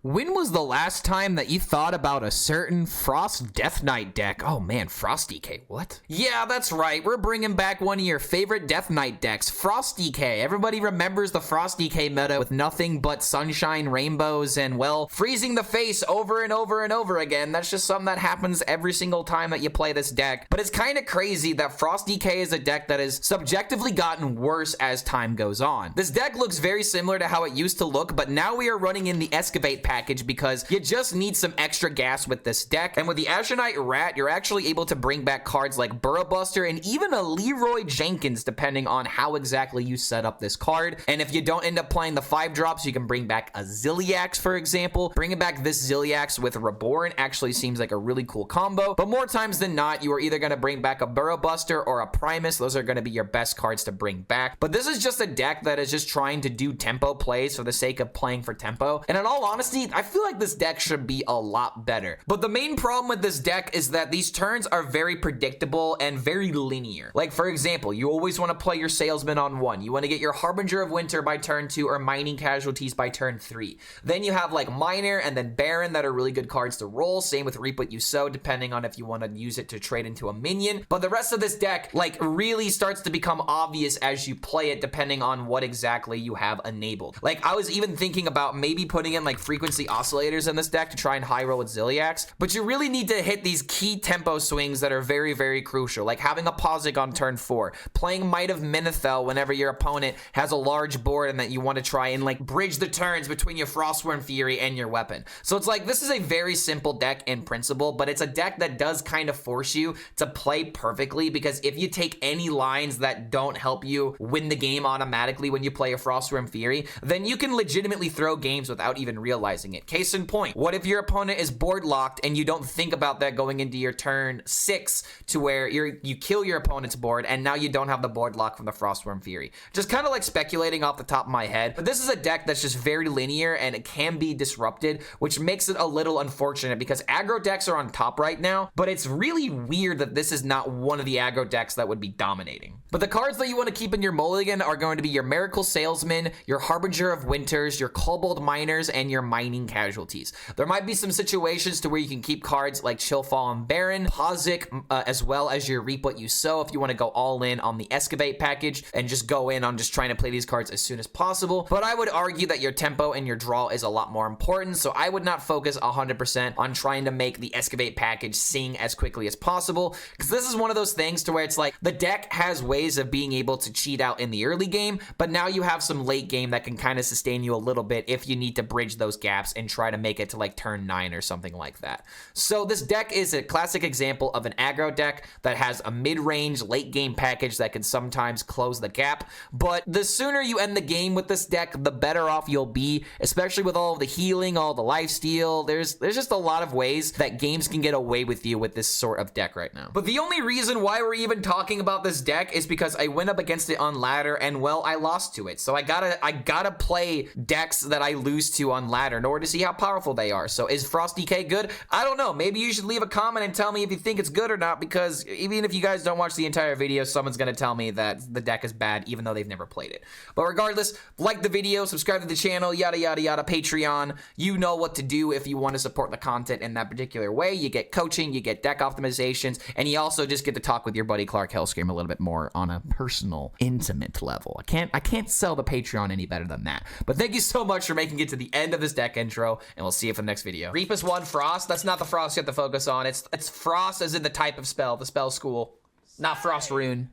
When was the last time that you thought about a certain Frost Death Knight deck? Oh man, Frost DK, what? Yeah, that's right, we're bringing back one of your favorite Death Knight decks, Frost DK. Everybody remembers the Frost DK meta with nothing but sunshine, rainbows, and well, freezing the face over and over and over again. That's just something that happens every single time that you play this deck. But it's kind of crazy that Frost DK is a deck that has subjectively gotten worse as time goes on. This deck looks very similar to how it used to look, but now we are running in the Excavate package because you just need some extra gas with this deck. And with the Azure Rat, you're actually able to bring back cards like Burrow Buster and even a Leroy Jenkins, depending on how exactly you set up this card. And if you don't end up playing the 5-drops, you can bring back a Zilliax, for example. Bringing back this Zilliax with Reborn actually seems like a really cool combo, but more times than not, you are either going to bring back a Burrow Buster or a Primus. Those are going to be your best cards to bring back. But this is just a deck that is just trying to do tempo plays for the sake of playing for tempo. And in all honesty, I feel like this deck should be a lot better. But the main problem with this deck is that these turns are very predictable and very linear. Like, for example, you always want to play your Salesman on 1. You want to get your Harbinger of Winter by turn 2 or Mining Casualties by turn 3. Then you have like Miner and then Baron that are really good cards to roll. Same with Reap What You Sow, depending on if you want to use it to trade into a minion. But the rest of this deck like really starts to become obvious as you play it, depending on what exactly you have enabled. Like, I was even thinking about maybe putting in like frequency oscillators in this deck to try and high roll with Zilliax, but you really need to hit these key tempo swings that are very, very crucial, like having a Pozic on turn 4, playing Might of Menethel whenever your opponent has a large board and that you want to try and like bridge the turns between your Frostworm Fury and your weapon. So it's like, this is a very simple deck in principle, but it's a deck that does kind of force you to play perfectly, because if you take any lines that don't help you win the game automatically when you play a Frostworm Fury, then you can legitimately throw games without even realizing it. Case in point, what if your opponent is board locked and you don't think about that going into your turn 6 to where you kill your opponent's board and now you don't have the board lock from the Frostworm Fury? Just kind of like speculating off the top of my head, but this is a deck that's just very linear and it can be disrupted, which makes it a little unfortunate because aggro decks are on top right now, but it's really weird that this is not one of the aggro decks that would be dominating. But the cards that you want to keep in your mulligan are going to be your Miracle Salesman, your Harbinger of Winters, your Kobold Miners, and your Mining Casualties. There might be some situations to where you can keep cards like Chillfall and Baron, Pozic, as well as your Reap What You Sow if you want to go all in on the Excavate package and just go in on just trying to play these cards as soon as possible. But I would argue that your tempo and your draw is a lot more important, so I would not focus 100% on trying to make the Excavate package sing as quickly as possible, because this is one of those things to where it's like the deck has ways of being able to cheat out in the early game, but now you have some late game that can kind of sustain you a little bit if you need to bridge those gaps and try to make it to like turn 9 or something like that. So this deck is a classic example of an aggro deck that has a mid-range late game package that can sometimes close the gap, but the sooner you end the game with this deck, the better off you'll be, especially with all of the healing, all the lifesteal. There's just a lot of ways that games can get away with you with this sort of deck right now. But the only reason why we're even talking about this deck is because I went up against it on ladder and well, I lost to it. So I gotta play decks that I lose to on ladder in order to see how powerful they are. So is Frost DK good? I don't know. Maybe you should leave a comment and tell me if you think it's good or not, because even if you guys don't watch the entire video, someone's gonna tell me that the deck is bad even though they've never played it. But regardless, like the video, subscribe to the channel, yada yada yada, Patreon. You know what to do if you want to support the content in that particular way. You get coaching, you get deck optimizations, and you also just get to talk with your buddy Clark HELLSCREAM a little bit more on a personal, intimate level. I can't sell the Patreon any better than that. But thank you so much for making it to the end of this deck intro, and we'll see you for the next video. Reap is 1 Frost. That's not the Frost you have to focus on. It's Frost as in the type of spell, the spell school, not Frost Rune.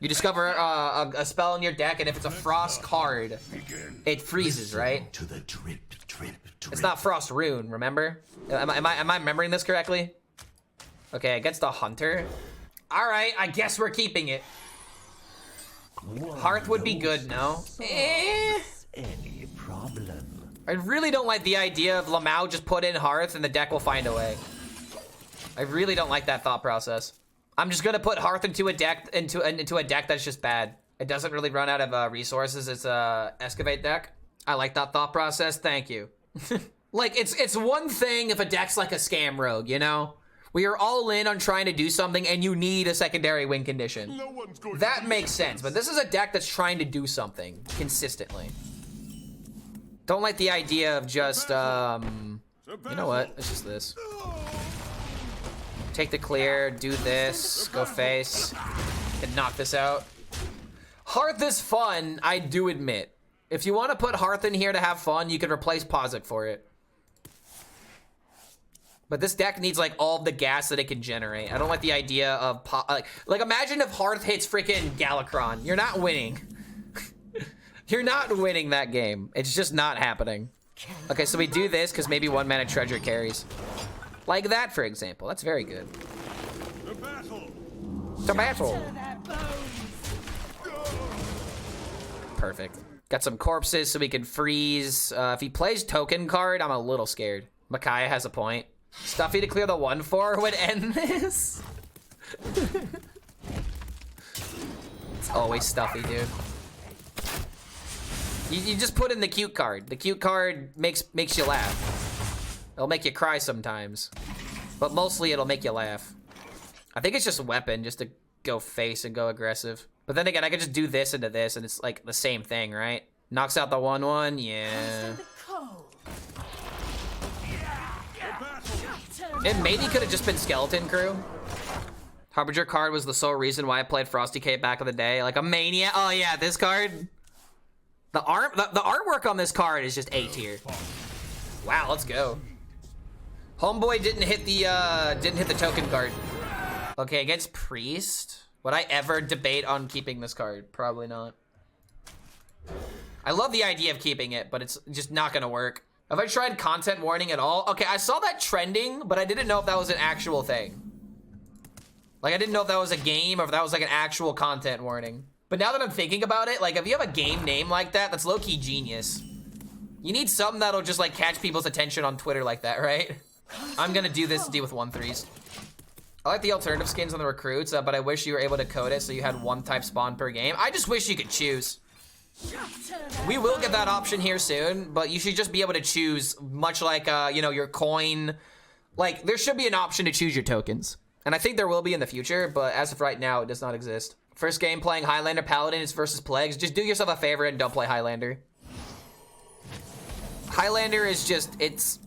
You discover a spell in your deck, and if it's a Frost card, it freezes, right? It's not Frost Rune, remember? Am I remembering this correctly? Okay, against the Hunter. All right, I guess we're keeping it. Hearth would be good, no? Any problem? I really don't like the idea of Lamau just put in Hearth and the deck will find a way. I really don't like that thought process. I'm just gonna put Hearth into a deck that's just bad. It doesn't really run out of resources. It's a Excavate deck. I like that thought process. Thank you. Like it's one thing if a deck's like a Scam Rogue, you know? We are all in on trying to do something and you need a secondary win condition. That makes sense, but this is a deck that's trying to do something consistently. Don't like the idea of just, you know what? It's just this. Take the clear, do this, go face, and knock this out. Hearth is fun, I do admit. If you want to put Hearth in here to have fun, you can replace Posit for it. But this deck needs like all the gas that it can generate. I don't like the idea of like imagine if Hearth hits freaking Galakron. You're not winning. You're not winning that game. It's just not happening. Okay, so we do this because maybe 1 mana treasure carries. Like that, for example. That's very good. To battle. Perfect. Got some corpses so we can freeze. If he plays token card, I'm a little scared. Micaiah has a point. Stuffy to clear the 1/4 would end this. It's always Stuffy, dude. You just put in the cute card. The cute card makes you laugh. It'll make you cry sometimes, but mostly it'll make you laugh. I think it's just weapon, just to go face and go aggressive. But then again, I could just do this into this, and it's like the same thing, right? Knocks out the 1/1, yeah. It maybe could have just been Skeleton Crew. Harbinger card was the sole reason why I played Frosty K back in the day. Like a maniac. Oh yeah, this card. The artwork on this card is just A tier. Wow, let's go. Homeboy didn't hit the token card. Okay, against Priest. Would I ever debate on keeping this card? Probably not. I love the idea of keeping it, but it's just not gonna work. Have I tried content warning at all? Okay, I saw that trending, but I didn't know if that was an actual thing. Like, I didn't know if that was a game or if that was like an actual content warning. But now that I'm thinking about it, like, if you have a game name like that, that's low-key genius. You need something that'll just like catch people's attention on Twitter like that, right? I'm gonna do this to deal with 1/3s. I like the alternative skins on the recruits, but I wish you were able to code it so you had 1 type spawn per game. I just wish you could choose. We will get that option here soon, but you should just be able to choose, much like, you know, your coin. Like, there should be an option to choose your tokens. And I think there will be in the future, but as of right now, it does not exist. First game playing Highlander Paladin is versus Plagues. Just do yourself a favor and don't play Highlander. Highlander is just, its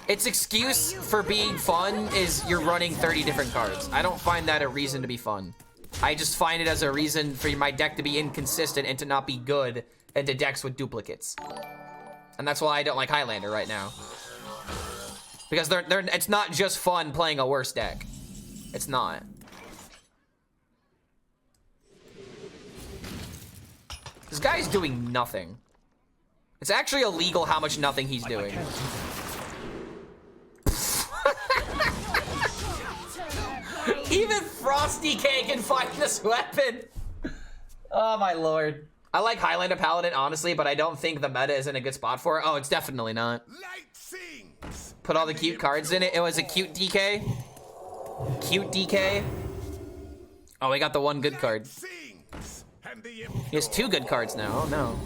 excuse for being fun is you're running 30 different cards. I don't find that a reason to be fun. I just find it as a reason for my deck to be inconsistent and to not be good into decks with duplicates. And that's why I don't like Highlander right now. Because it's not just fun playing a worse deck. It's not. This guy's doing nothing. It's actually illegal how much nothing he's doing. Even Frosty K can find this weapon. Oh my lord. I like Highlander Paladin, honestly, but I don't think the meta is in a good spot for it. Oh, it's definitely not. Put all the cute cards in it. It was a cute DK. Cute DK. Oh, we got the 1 good card. He has 2 good cards now. Oh no.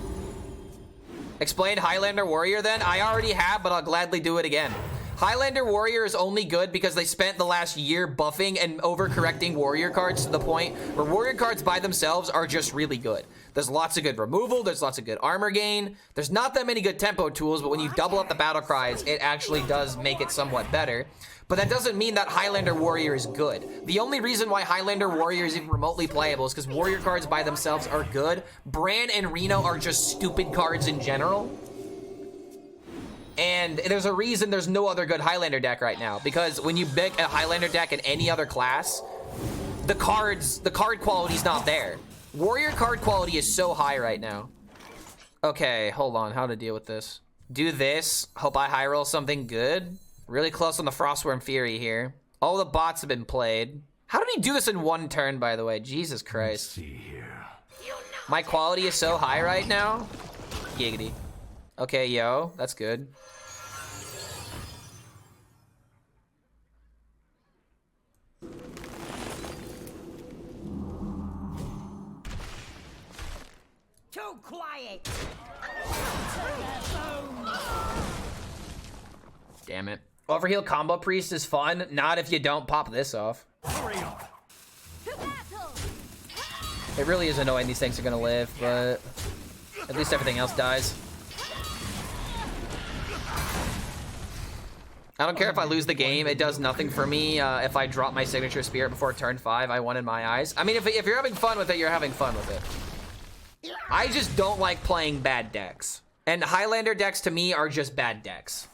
Explain Highlander Warrior then? I already have, but I'll gladly do it again. Highlander Warrior is only good because they spent the last year buffing and overcorrecting Warrior cards to the point where Warrior cards by themselves are just really good. There's lots of good removal, there's lots of good armor gain, there's not that many good tempo tools, but when you double up the battle cries, it actually does make it somewhat better. But that doesn't mean that Highlander Warrior is good. The only reason why Highlander Warrior is even remotely playable is because Warrior cards by themselves are good. Bran and Reno are just stupid cards in general. And there's a reason there's no other good Highlander deck right now. Because when you pick a Highlander deck in any other class, the card quality's not there. Warrior card quality is so high right now. Okay, hold on, how to deal with this. Do this, hope I high roll something good. Really close on the Frostworm Fury here. All the bots have been played. How did he do this in 1 turn, by the way? Jesus Christ. Let's see here. My quality is so high right now. Giggity. Okay, yo, that's good. Too quiet. Damn it. Overheal Combo Priest is fun, not if you don't pop this off. It really is annoying these things are gonna live, but at least everything else dies. I don't care if I lose the game. It does nothing for me. If I drop my signature spirit before turn 5, I won in my eyes. I mean, if you're having fun with it, you're having fun with it. I just don't like playing bad decks. And Highlander decks to me are just bad decks.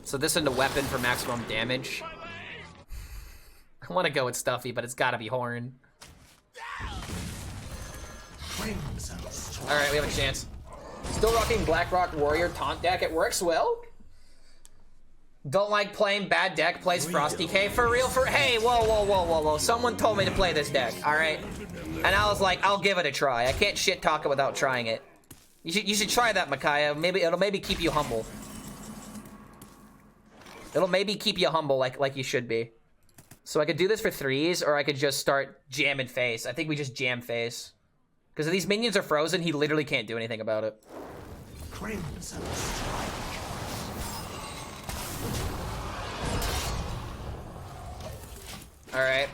So this into weapon for maximum damage. I want to go with Stuffy, but it's gotta be Horn. Alright, we have a chance. Still rocking Blackrock Warrior taunt deck. It works well. Don't like playing bad deck, plays Frosty K. For real, hey, whoa. Someone told me to play this deck, alright? And I was like, I'll give it a try. I can't shit talk it without trying it. You should try that, Micaiah. It'll maybe keep you humble. It'll maybe keep you humble like you should be. So I could do this for 3s, or I could just start jamming face. I think we just jam face. Because if these minions are frozen, he literally can't do anything about it. Crimson Strike. Alright.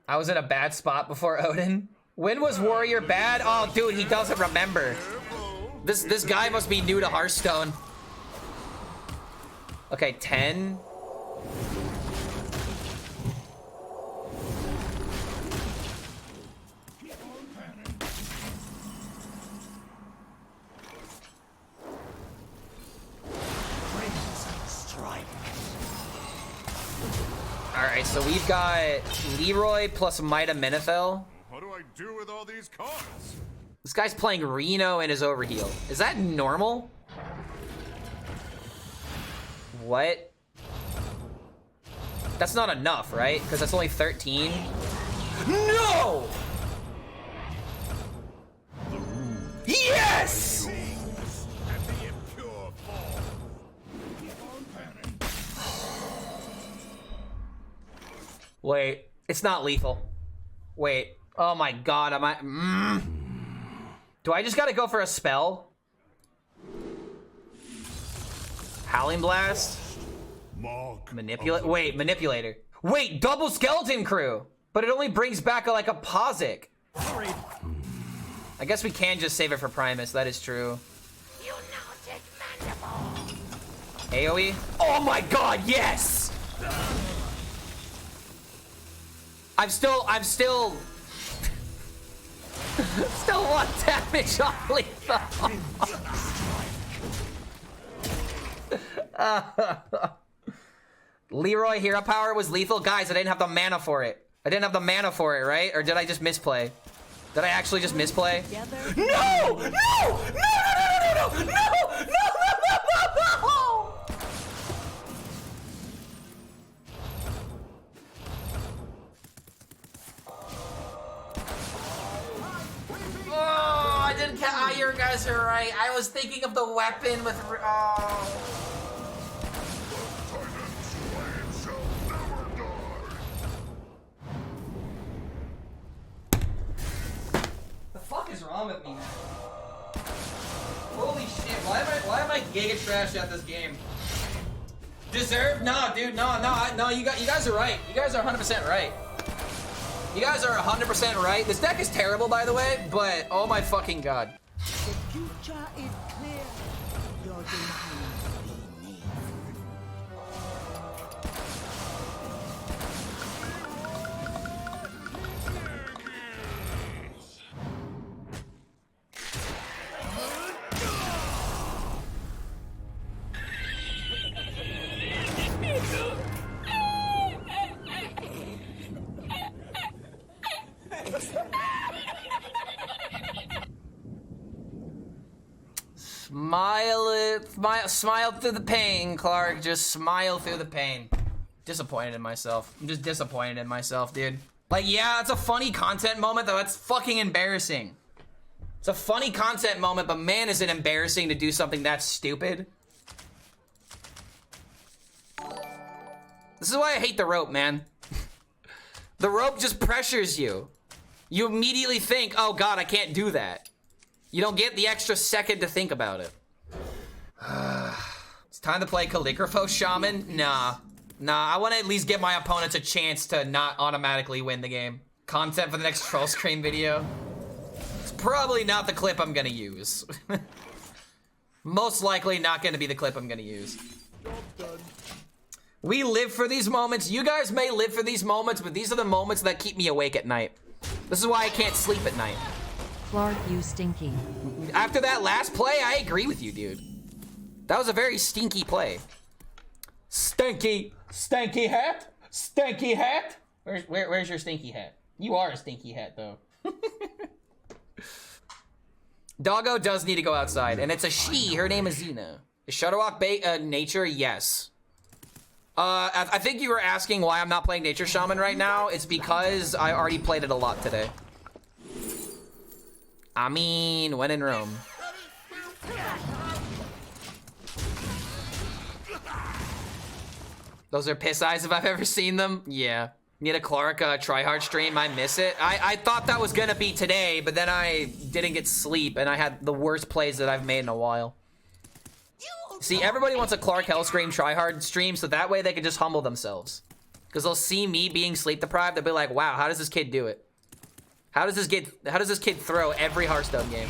I was in a bad spot before Odin. When was Warrior bad? Oh, dude, he doesn't remember. This guy must be new to Hearthstone. Okay, 10. Alright, so we've got Leroy plus Mida Menethil. What do I do with all these cards? This guy's playing Reno in his overheal. Is that normal? What? That's not enough, right? Because that's only 13. No! Yes! Wait, it's not lethal. Wait, oh my god, am I... Do I just gotta go for a spell? Howling Blast? Manipulate? Wait, Manipulator. Wait, double Skeleton Crew! But it only brings back like a Posic. I guess we can just save it for Primus, that is true. AoE? Oh my god, yes! I'm still still 1 damage off lethal. Leroy Hero Power was lethal. Guys, I didn't have the mana for it. Right? Or did I just misplay? Did I actually just misplay? No! No! No! No! No! No! No! Oh, I didn't catch. Oh, you guys are right. I was thinking of the weapon with. Oh. The fuck is wrong with me now? Holy shit! Why am I giga trash at this game? Deserve? No, dude. No. You guys are right. You guys are 100% right. You guys are 100% right. This deck is terrible, by the way, but oh my fucking god. The future is clear. Your demise be near. Smile through the pain, Clark. Just smile through the pain. Disappointed in myself. I'm just disappointed in myself, dude. Like, yeah, it's a funny content moment, though. That's fucking embarrassing. It's a funny content moment, but man, is it embarrassing to do something that stupid. This is why I hate the rope, man. The rope just pressures you. You immediately think, oh god, I can't do that. You don't get the extra second to think about it. It's time to play Calligraphos Shaman? Nah. Nah, I want to at least give my opponents a chance to not automatically win the game. Content for the next HELLSCREAM video. It's probably not the clip I'm gonna use. Most likely not gonna be the clip I'm gonna use. We live for these moments. You guys may live for these moments, but these are the moments that keep me awake at night. This is why I can't sleep at night. Clark, you stinky. After that last play, I agree with you, dude. That was a very stinky play. Stinky hat? Stinky hat? Where's your stinky hat? You are a stinky hat, though. Doggo does need to go outside, and it's a she. Her name is Xena. Is Shutterwalk nature? Yes. I think you were asking why I'm not playing Nature Shaman right now. It's because I already played it a lot today. I mean, when in Rome. Those are piss eyes if I've ever seen them. Yeah. Need a Clark tryhard stream. I miss it. I thought that was gonna be today, but then I didn't get sleep and I had the worst plays that I've made in a while. See, everybody wants a Clark HELLSCREAM tryhard stream so that way they can just humble themselves. Because they'll see me being sleep deprived, they'll be like, wow, how does this kid do it? How does this kid throw every Hearthstone game?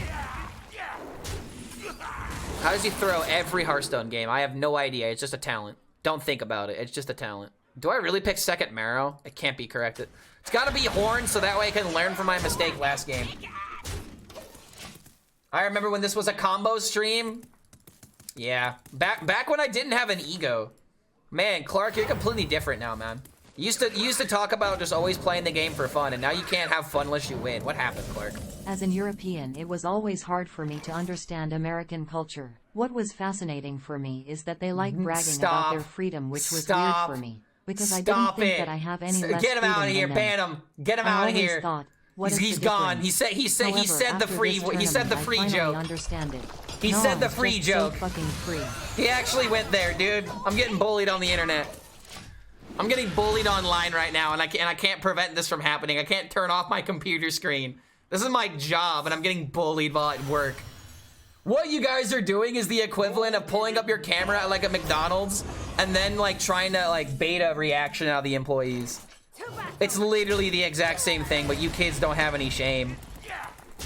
How does he throw every Hearthstone game? I have no idea. It's just a talent. Don't think about it. It's just a talent. Do I really pick second Marrow? It can't be corrected. It's gotta be Horn so that way I can learn from my mistake last game. I remember when this was a combo stream. Yeah, back when I didn't have an ego. Man, Clark, you're completely different now, man. You used to talk about just always playing the game for fun, and now you can't have fun unless you win. What happened, Clark? As an European, it was always hard for me to understand American culture. What was fascinating for me is that they like bragging about their freedom, which was weird for me. Because I didn't think that I have any less Get him out of here, ban him. Get him out of here. He's gone. He said the free joke. Understand it. He said the free joke. So fucking free. He actually went there, dude. I'm getting bullied on the internet. I'm getting bullied online right now, and I can't prevent this from happening. I can't turn off my computer screen. This is my job, and I'm getting bullied while at work. What you guys are doing is the equivalent of pulling up your camera at like a McDonald's and then like trying to like beta reaction out of the employees. It's literally the exact same thing, but you kids don't have any shame.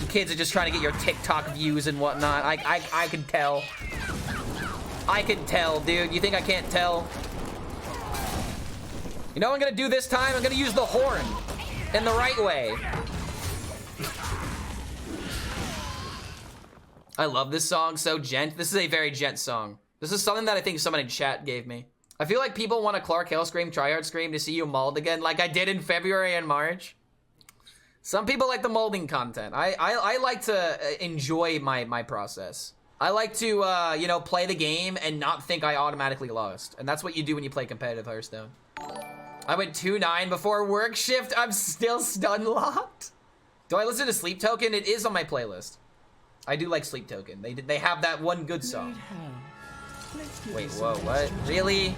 You kids are just trying to get your TikTok views and whatnot. I can tell. I can tell, dude. You think I can't tell? You know what I'm gonna do this time? I'm gonna use the horn in the right way. I love this song, so gent. This is a very gent song. This is something that I think someone in chat gave me. I feel like people want a Clark HELLSCREAM tryhard scream to see you mauled again, like I did in February and March. Some people like the molding content. I like to enjoy my process. I like to, you know, play the game and not think I automatically lost. And that's what you do when you play competitive Hearthstone. I went 2-9 before work shift. I'm still stun locked. Do I listen to Sleep Token? It is on my playlist. I do like Sleep Token. They have that one good song. Wait, whoa, what? Really?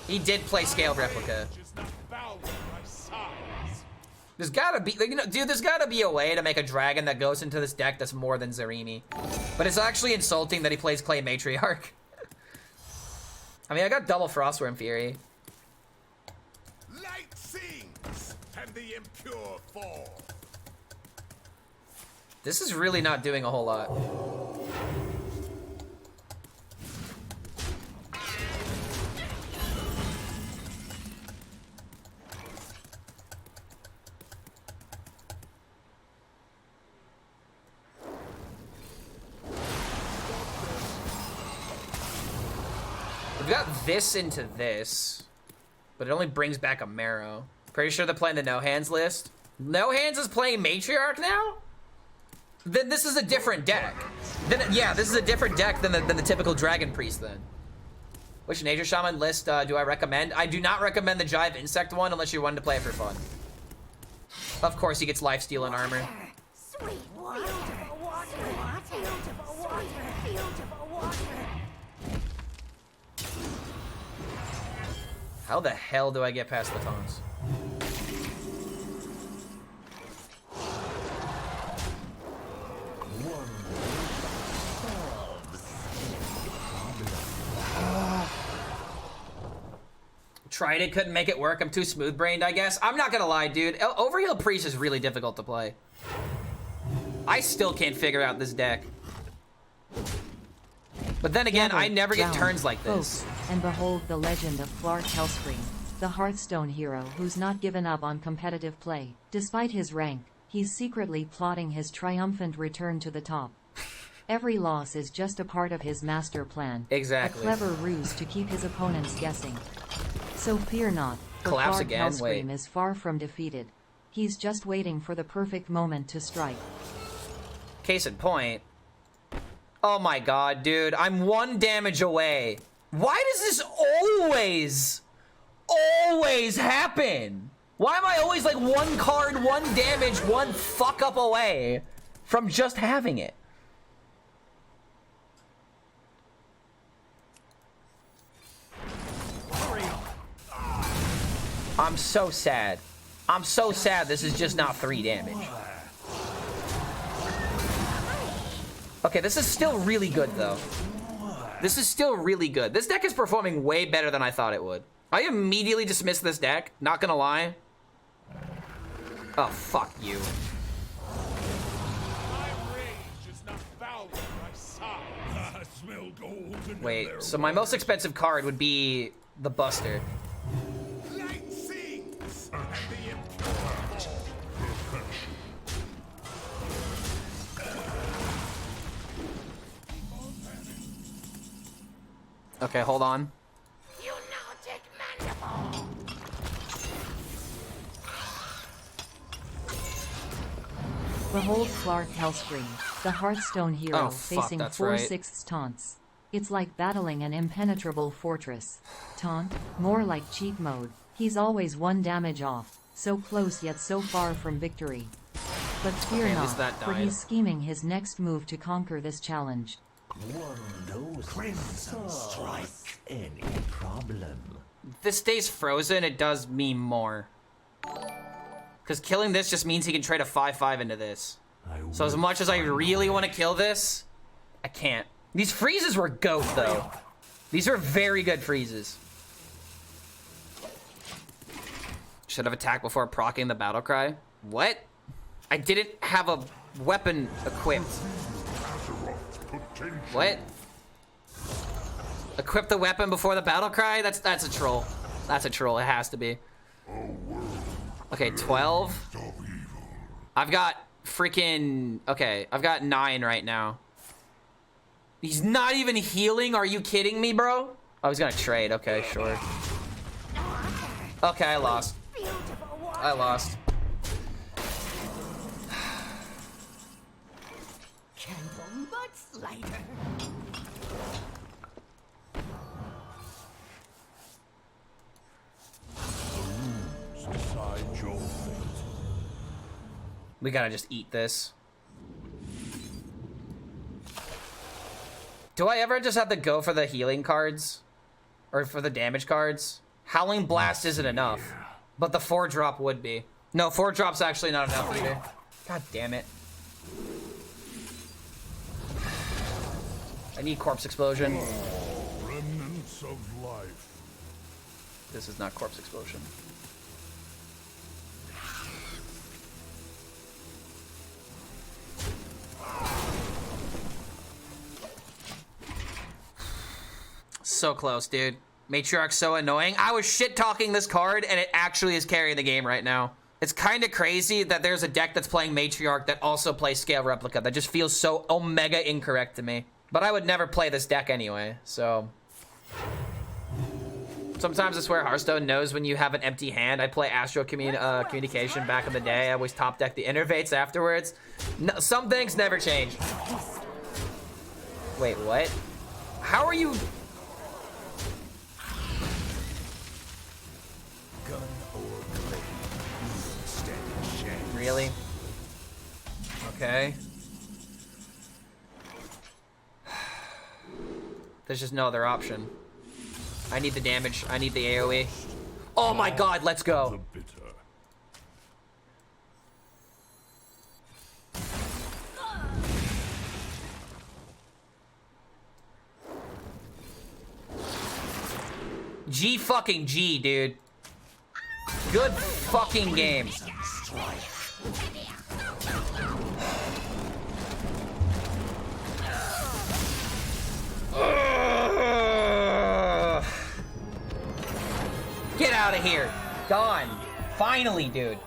He did play Scaled Replica. There's gotta be, you know, dude, there's gotta be a way to make a dragon that goes into this deck that's more than Zarimi. But it's actually insulting that he plays Clay Matriarch. I mean, I got double Frostworm Fury. Light sings, and the impure fall. This is really not doing a whole lot. We've got this into this, but it only brings back a Marrow. Pretty sure they're playing the No Hands list. No Hands is playing Matriarch now? Then this is a different deck. Yeah, this is a different deck than the typical Dragon Priest then. Which Nature Shaman list do I recommend? I do not recommend the Jive Insect one unless you're wanting to play it for fun. Of course he gets lifesteal and armor. Sweet water. Beautiful water. Beautiful water. Beautiful water. How the hell do I get past the taunts? tried it, couldn't make it work. I'm too smooth-brained, I guess. I'm not gonna lie, dude. Overheal Priest is really difficult to play. I still can't figure out this deck. But then again, I never get turns like this. And behold the legend of Clark HELLSCREAM, the Hearthstone hero who's not given up on competitive play. Despite his rank, he's secretly plotting his triumphant return to the top. Every loss is just a part of his master plan. Exactly. A clever ruse to keep his opponents guessing. So fear not, for Collapse Clark again? HELLSCREAM Wait. is far from defeated. He's just waiting for the perfect moment to strike. Case in point. Oh my god, dude. I'm 1 damage away. Why does this always happen? Why am I always like 1 card, 1 damage, 1 fuck up away from just having it? I'm so sad. I'm so sad this is just not 3 damage. Okay, this is still really good, though. This is still really good. This deck is performing way better than I thought it would. I immediately dismissed this deck, not gonna lie. Oh, fuck you. My rage is not found at my side. I smell gold and Wait, so my most expensive card would be the Buster. light sings and the impure fall. Okay, hold on. You nautic mandible! Behold Clark HELLSCREAM, the Hearthstone hero Oh, fuck, facing that's 4/6 taunts. It's like battling an impenetrable fortress. Taunt? More like cheat mode. He's always 1 damage off, so close yet so far from victory. But fear Okay, at least not, that for died. he's scheming his next move to conquer this challenge. One knows Crimson Strike. Any problem? If this stays frozen, it does me more. Because killing this just means he can trade a 5/5 into this. So as much as I really want to kill this, I can't. These freezes were goat, though. These are very good freezes. Should have attacked before proccing the battle cry. What? I didn't have a weapon equipped. What? Equip the weapon before the battle cry? That's a troll. That's a troll. It has to be. Okay, 12. I've got freaking... Okay, I've got 9 right now. He's not even healing? Are you kidding me, bro? I was gonna trade. Okay, sure. Okay, I lost. Beautiful water! I lost. Gentle but slighter. Decide your fate. We gotta just eat this. Do I ever just have to go for the healing cards? Or for the damage cards? Howling Blast isn't enough. But the 4-drop would be. No, 4-drop's actually not enough either. God damn it. I need Corpse Explosion. Remnants of life. This is not Corpse Explosion. So close, dude. Matriarch's so annoying. I was shit-talking this card, and it actually is carrying the game right now. It's kind of crazy that there's a deck that's playing Matriarch that also plays Scale Replica. That just feels so omega incorrect to me. But I would never play this deck anyway, so... Sometimes I swear Hearthstone knows when you have an empty hand. I play Astro Communication back in the day. I always top deck the Innervates afterwards. No, some things never change. Wait, what? How are you... Gun or blade? Stand chance. Really? Okay. There's just no other option. I need the damage. I need the AoE. Oh my god, let's The go. bitter. G fucking G, dude. Good fucking game. Get out of here. Done. Finally, dude.